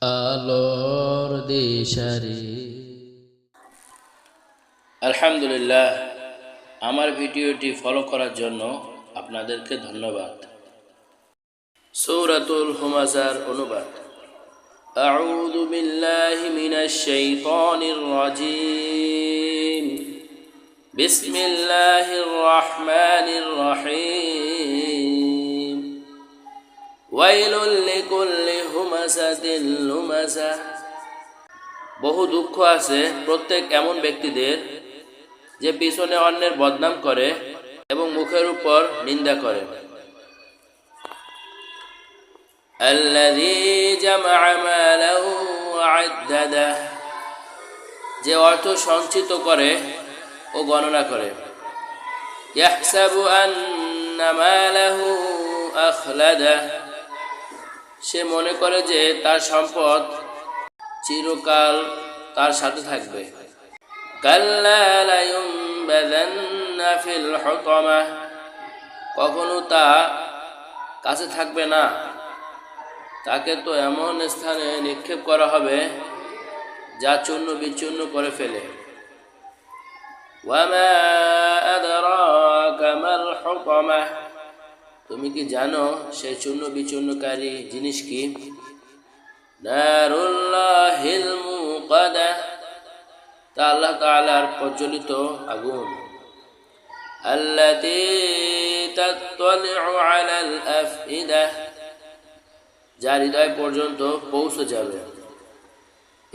আলোর দিশারি। আলহামদুলিল্লাহ, আমার ভিডিওটি ফলো করার জন্য আপনাদেরকে ধন্যবাদ। সূরাতুল হুমাযার অনুবাদ। আউযু বিল্লাহি মিনাশ শাইতানির রাজীম। বিসমিল্লাহির রহমানির রহিম। ওয়াইলুল লিকুল্লি হুমাযাতিল লুমাযা। বহু দুঃখ আছে প্রত্যেক এমন ব্যক্তিদের যে পিছনে অন্যের বদনাম করে এবং মুখের উপর নিন্দা করে। আল্লাযী জামা'a মালাহু ওয়া আদ্দাদাহ, যে অর্থ সঞ্চিত করে ও গণনা করে। ইয়াহসাবু আন্না মালাহু আখলাদাহ, সে মনে করে যে তার সম্পদ চিরকাল তার সাথে থাকবে। কাল্লা লা ইউনবাযান্না ফিল হুতামাহ, কখনো তা কাছে থাকবে না, তাকে তো এমন স্থানে নিক্ষেপ করা হবে যা চূর্ণ বিচূর্ণ করে ফেলে। ওয়া মা আদরাকা মাল হুতামাহ, তুমি কি জানো সেই চূর্ণ বিচূর্ণকারী জিনিস কি? নারুল্লাহিল মুকাদা, তা আল্লাহ তাআলার প্রজ্বলিত আগুন। আল্লাতী তাত্তালি'উ আলাল আফইদাহ, যা হৃদয় পর্যন্ত পৌঁছে যাবে।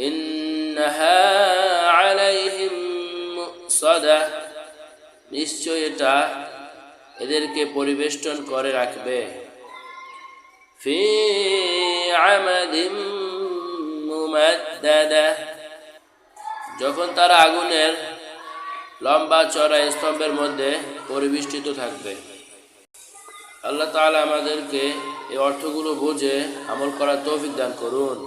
ইন্নাহা আলাইহিম মুসাদা, নিশ্চয় এটা এদেরকে পরিবেষ্টন করে রাখবে। ফি আমাদিম মুমাদ্দাদা, যখন তারা আগুনের লম্বা চড়া স্তম্ভের মধ্যে পরিবেষ্টিত থাকবে। আল্লাহ তাআলা আমাদেরকে এই অর্থগুলো বুঝে আমল করার তৌফিক দান করুন।